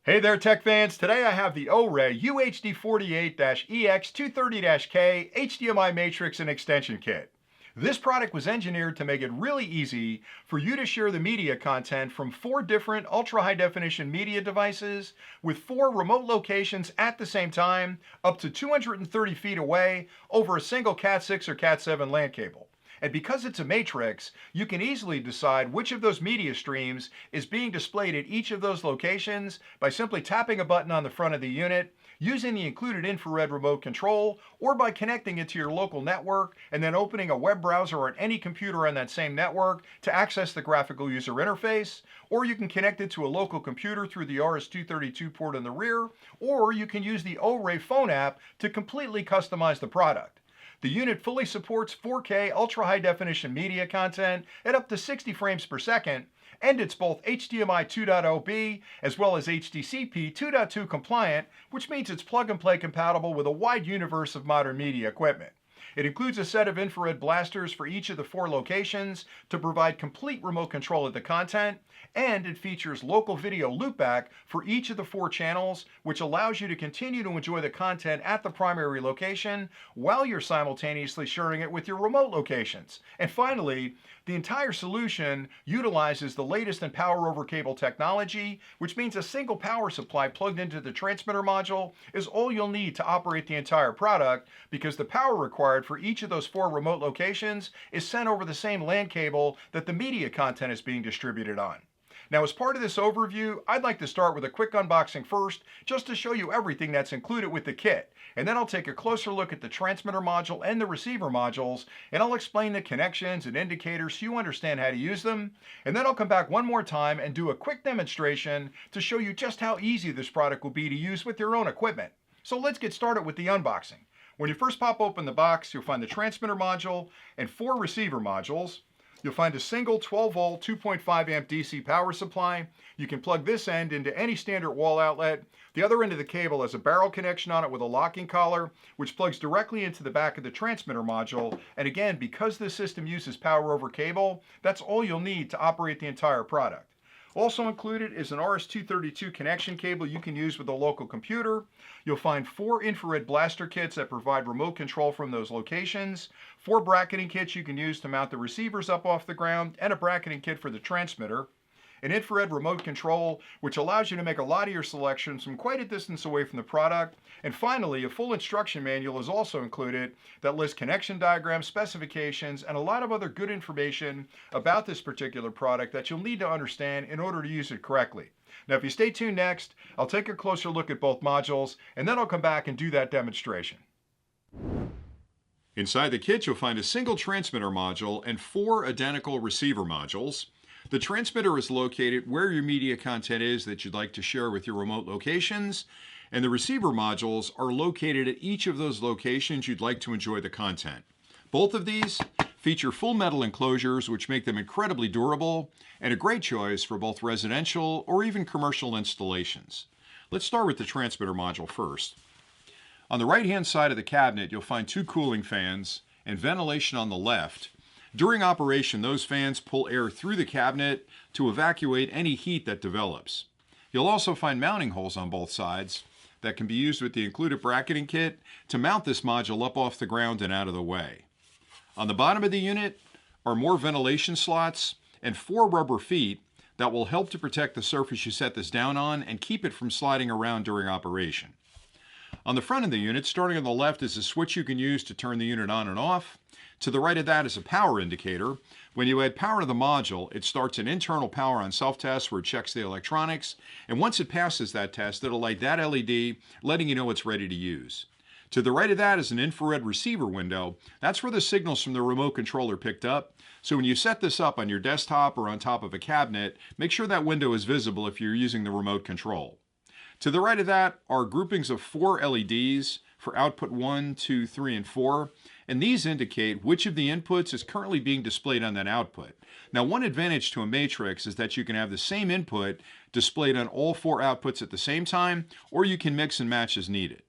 Hey there, tech fans. Today I have the Orei UHD48-EX230-K HDMI matrix and extension kit. This product was engineered to make it really easy for you to share the media content from 4 different ultra-high definition media devices with 4 remote locations at the same time, up to 230 feet away over a single Cat6 or Cat7 LAN cable. And because it's a matrix, you can easily decide which of those media streams is being displayed at each of those locations by simply tapping a button on the front of the unit, using the included infrared remote control, or by connecting it to your local network and then opening a web browser on any computer on that same network to access the graphical user interface, or you can connect it to a local computer through the RS-232 port in the rear, or you can use the Orei phone app to completely customize the product. The unit fully supports 4K ultra-high definition media content at up to 60 frames per second, and it's both HDMI 2.0B as well as HDCP 2.2 compliant, which means it's plug-and-play compatible with a wide universe of modern media equipment. It includes a set of infrared blasters for each of the 4 locations to provide complete remote control of the content, and it features local video loopback for each of the 4 channels, which allows you to continue to enjoy the content at the primary location while you're simultaneously sharing it with your remote locations. And finally, the entire solution utilizes the latest in power over cable technology, which means a single power supply plugged into the transmitter module is all you'll need to operate the entire product, because the power required for each of those 4 remote locations is sent over the same LAN cable that the media content is being distributed on. Now, as part of this overview, I'd like to start with a quick unboxing first, just to show you everything that's included with the kit. And then I'll take a closer look at the transmitter module and the receiver modules, and I'll explain the connections and indicators so you understand how to use them. And then I'll come back one more time and do a quick demonstration to show you just how easy this product will be to use with your own equipment. So let's get started with the unboxing. When you first pop open the box, you'll find the transmitter module and 4 receiver modules. You'll find a single 12-volt 2.5 amp DC power supply. You can plug this end into any standard wall outlet. The other end of the cable has a barrel connection on it with a locking collar, which plugs directly into the back of the transmitter module. And again, because this system uses power over cable, that's all you'll need to operate the entire product. Also included is an RS-232 connection cable you can use with a local computer. You'll find 4 infrared blaster kits that provide remote control from those locations, 4 bracketing kits you can use to mount the receivers up off the ground, and a bracketing kit for the transmitter. An infrared remote control, which allows you to make a lot of your selections from quite a distance away from the product. And finally, a full instruction manual is also included that lists connection diagrams, specifications, and a lot of other good information about this particular product that you'll need to understand in order to use it correctly. Now, if you stay tuned next, I'll take a closer look at both modules, and then I'll come back and do that demonstration. Inside the kit, you'll find a single transmitter module and 4 identical receiver modules. The transmitter is located where your media content is that you'd like to share with your remote locations, and the receiver modules are located at each of those locations you'd like to enjoy the content. Both of these feature full metal enclosures, which make them incredibly durable and a great choice for both residential or even commercial installations. Let's start with the transmitter module first. On the right-hand side of the cabinet, you'll find 2 cooling fans and ventilation on the left. During operation, those fans pull air through the cabinet to evacuate any heat that develops. You'll also find mounting holes on both sides that can be used with the included bracketing kit to mount this module up off the ground and out of the way. On the bottom of the unit are more ventilation slots and 4 rubber feet that will help to protect the surface you set this down on and keep it from sliding around during operation. On the front of the unit, starting on the left, is a switch you can use to turn the unit on and off. To the right of that is a power indicator. When you add power to the module, it starts an internal power on self-test where it checks the electronics, and once it passes that test, it'll light that LED, letting you know it's ready to use. To the right of that is an infrared receiver window. That's where the signals from the remote controller picked up. So when you set this up on your desktop or on top of a cabinet, make sure that window is visible if you're using the remote control. To the right of that are groupings of 4 LEDs for output 1, 2, 3, and 4. And these indicate which of the inputs is currently being displayed on that output. Now, one advantage to a matrix is that you can have the same input displayed on all 4 outputs at the same time, or you can mix and match as needed.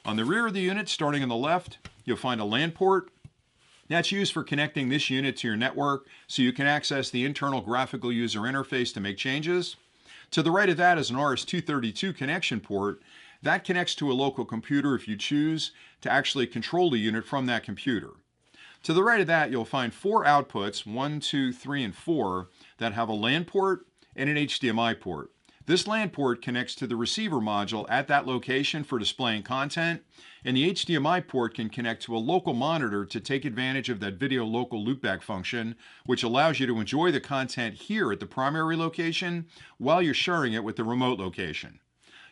On the rear of the unit, starting on the left, you'll find a LAN port. That's used for connecting this unit to your network so you can access the internal graphical user interface to make changes. To the right of that is an RS-232 connection port. That connects to a local computer if you choose to actually control the unit from that computer. To the right of that, you'll find 4 outputs, 1, 2, 3, and 4, that have a LAN port and an HDMI port. This LAN port connects to the receiver module at that location for displaying content, and the HDMI port can connect to a local monitor to take advantage of that video local loopback function, which allows you to enjoy the content here at the primary location while you're sharing it with the remote location.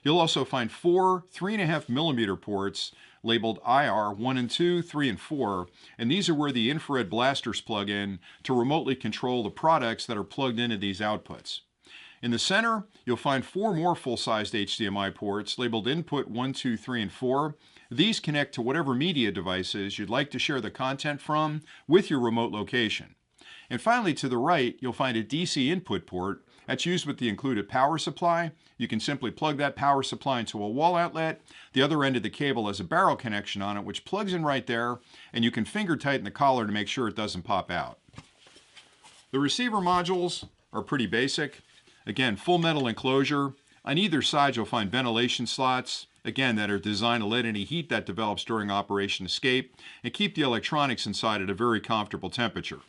You'll also find 4 3.5mm ports labeled IR 1 and 2, 3 and 4, and these are where the infrared blasters plug in to remotely control the products that are plugged into these outputs. In the center, you'll find 4 more full-sized HDMI ports labeled input 1, 2, 3, and 4. These connect to whatever media devices you'd like to share the content from with your remote location. And finally, to the right, you'll find a DC input port that's used with the included power supply. You can simply plug that power supply into a wall outlet. The other end of the cable has a barrel connection on it, which plugs in right there, and you can finger tighten the collar to make sure it doesn't pop out. The receiver modules are pretty basic. Again, full metal enclosure. On either side, you'll find ventilation slots, again, that are designed to let any heat that develops during Operation escape and keep the electronics inside at a very comfortable temperature.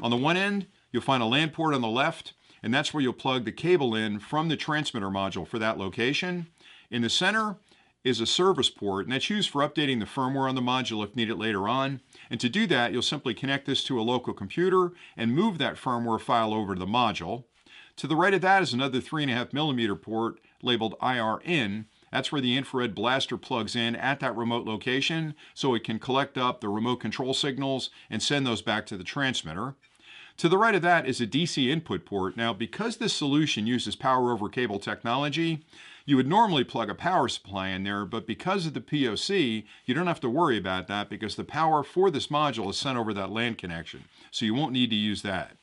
On the one end, you'll find a LAN port on the left, and that's where you'll plug the cable in from the transmitter module for that location. In the center is a service port, and that's used for updating the firmware on the module if needed later on. And to do that, you'll simply connect this to a local computer and move that firmware file over to the module. To the right of that is another 3.5mm port labeled IR in. That's where the infrared blaster plugs in at that remote location so it can collect up the remote control signals and send those back to the transmitter. To the right of that is a DC input port. Now, because this solution uses power over cable technology, you would normally plug a power supply in there, but because of the POC, you don't have to worry about that because the power for this module is sent over that LAN connection, so you won't need to use that.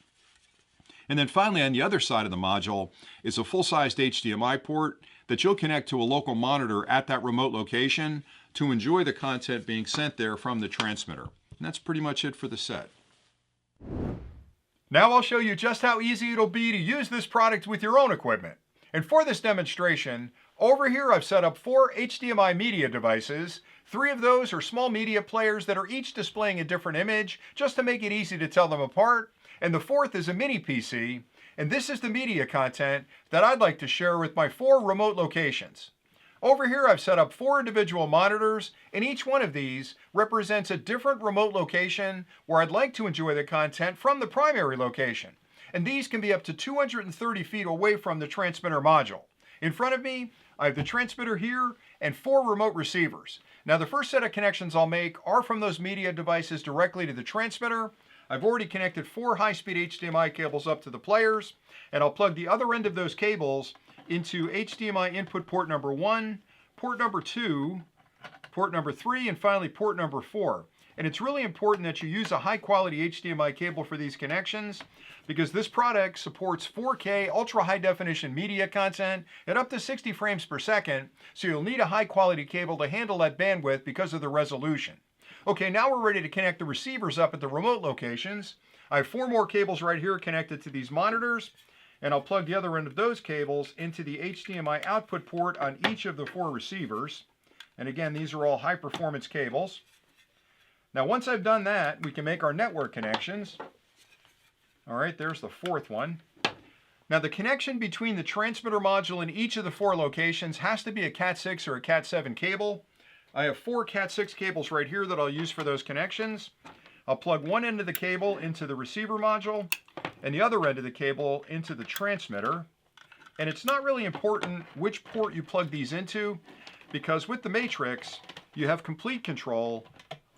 And then finally, on the other side of the module is a full-sized HDMI port that you'll connect to a local monitor at that remote location to enjoy the content being sent there from the transmitter. And that's pretty much it for the set. Now I'll show you just how easy it'll be to use this product with your own equipment. And for this demonstration, over here I've set up 4 HDMI media devices. 3 of those are small media players that are each displaying a different image, just to make it easy to tell them apart. And the 4th is a mini PC, and this is the media content that I'd like to share with my 4 remote locations. Over here I've set up 4 individual monitors, and each one of these represents a different remote location where I'd like to enjoy the content from the primary location. And these can be up to 230 feet away from the transmitter module. In front of me, I have the transmitter here and 4 remote receivers. Now the first set of connections I'll make are from those media devices directly to the transmitter. I've already connected 4 high-speed HDMI cables up to the players, and I'll plug the other end of those cables into HDMI input port number 1, port number 2, port number 3, and finally port number 4. And it's really important that you use a high-quality HDMI cable for these connections because this product supports 4K ultra-high-definition media content at up to 60 frames per second, so you'll need a high-quality cable to handle that bandwidth because of the resolution. Okay, now we're ready to connect the receivers up at the remote locations. I have 4 more cables right here connected to these monitors, and I'll plug the other end of those cables into the HDMI output port on each of the 4 receivers. And again, these are all high-performance cables. Now, once I've done that, we can make our network connections. All right, there's the 4th one. Now, the connection between the transmitter module in each of the 4 locations has to be a Cat6 or a Cat7 cable. I have 4 Cat6 cables right here that I'll use for those connections. I'll plug one end of the cable into the receiver module and the other end of the cable into the transmitter. And it's not really important which port you plug these into because with the Matrix, you have complete control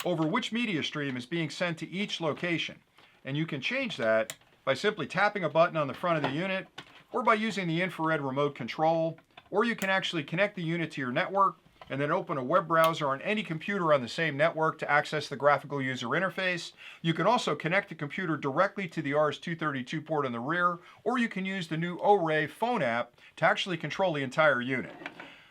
over which media stream is being sent to each location. And you can change that by simply tapping a button on the front of the unit or by using the infrared remote control, or you can actually connect the unit to your network and then open a web browser on any computer on the same network to access the graphical user interface. You can also connect the computer directly to the RS-232 port on the rear, or you can use the new Orei phone app to actually control the entire unit.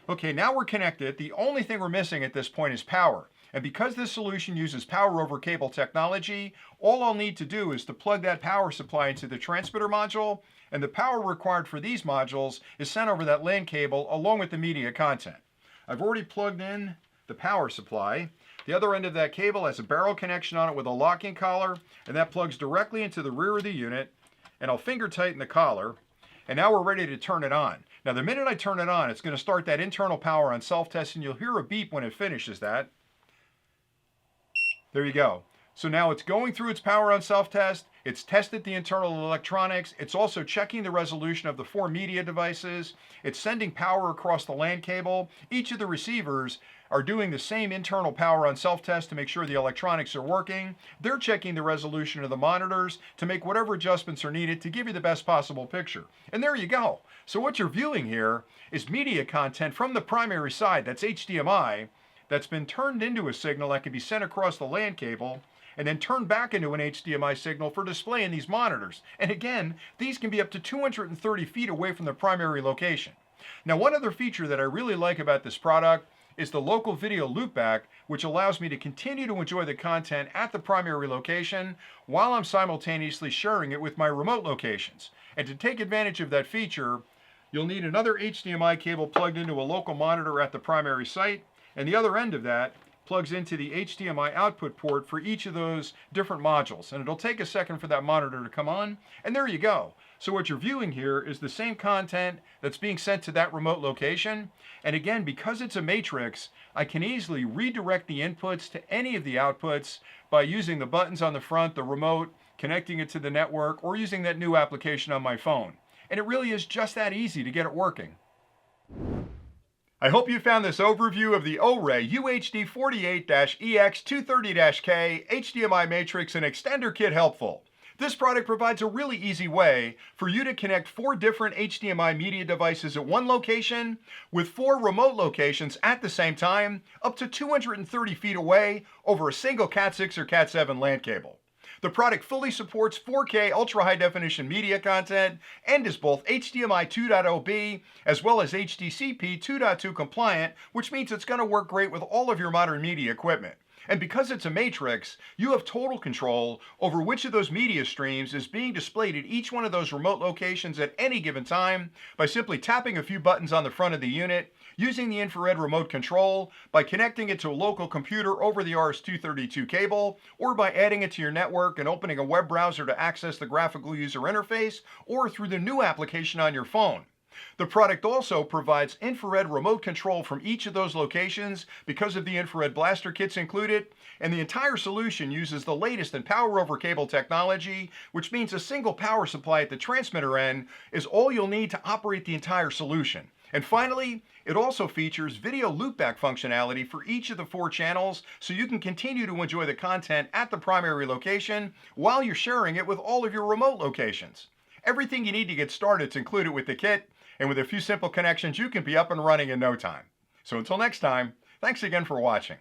Okay, now we're connected. The only thing we're missing at this point is power. And because this solution uses power over cable technology, all I'll need to do is to plug that power supply into the transmitter module, and the power required for these modules is sent over that LAN cable along with the media content. I've already plugged in the power supply. The other end of that cable has a barrel connection on it with a locking collar, and that plugs directly into the rear of the unit, and I'll finger tighten the collar, and now we're ready to turn it on. Now the minute I turn it on, it's going to start that internal power on self-test, and you'll hear a beep when it finishes that. There you go. So now it's going through its power on self-test, it's tested the internal electronics, it's also checking the resolution of the 4 media devices, it's sending power across the LAN cable. Each of the receivers are doing the same internal power on self-test to make sure the electronics are working. They're checking the resolution of the monitors to make whatever adjustments are needed to give you the best possible picture. And there you go. So what you're viewing here is media content from the primary side, that's HDMI, that's been turned into a signal that can be sent across the LAN cable and then turned back into an HDMI signal for display in these monitors. And again, these can be up to 230 feet away from the primary location. Now, one other feature that I really like about this product is the local video loopback, which allows me to continue to enjoy the content at the primary location while I'm simultaneously sharing it with my remote locations. And to take advantage of that feature, you'll need another HDMI cable plugged into a local monitor at the primary site, and the other end of that plugs into the HDMI output port for each of those different modules. And it'll take a second for that monitor to come on, and there you go. So what you're viewing here is the same content that's being sent to that remote location. And again, because it's a matrix, I can easily redirect the inputs to any of the outputs by using the buttons on the front, the remote, connecting it to the network, or using that new application on my phone. And it really is just that easy to get it working. I hope you found this overview of the Orei UHD48-EX230-K HDMI matrix and extender kit helpful. This product provides a really easy way for you to connect 4 different HDMI media devices at one location with 4 remote locations at the same time, up to 230 feet away over a single Cat 6 or Cat 7 LAN cable. The product fully supports 4K ultra-high definition media content and is both HDMI 2.0B as well as HDCP 2.2 compliant, which means it's going to work great with all of your modern media equipment. And because it's a matrix, you have total control over which of those media streams is being displayed at each one of those remote locations at any given time by simply tapping a few buttons on the front of the unit, using the infrared remote control, by connecting it to a local computer over the RS-232 cable, or by adding it to your network and opening a web browser to access the graphical user interface, or through the new application on your phone. The product also provides infrared remote control from each of those locations because of the infrared blaster kits included, and the entire solution uses the latest in power over cable technology, which means a single power supply at the transmitter end is all you'll need to operate the entire solution. And finally, it also features video loopback functionality for each of the 4 channels, so you can continue to enjoy the content at the primary location while you're sharing it with all of your remote locations. Everything you need to get started is included with the kit, and with a few simple connections, you can be up and running in no time. So until next time, thanks again for watching.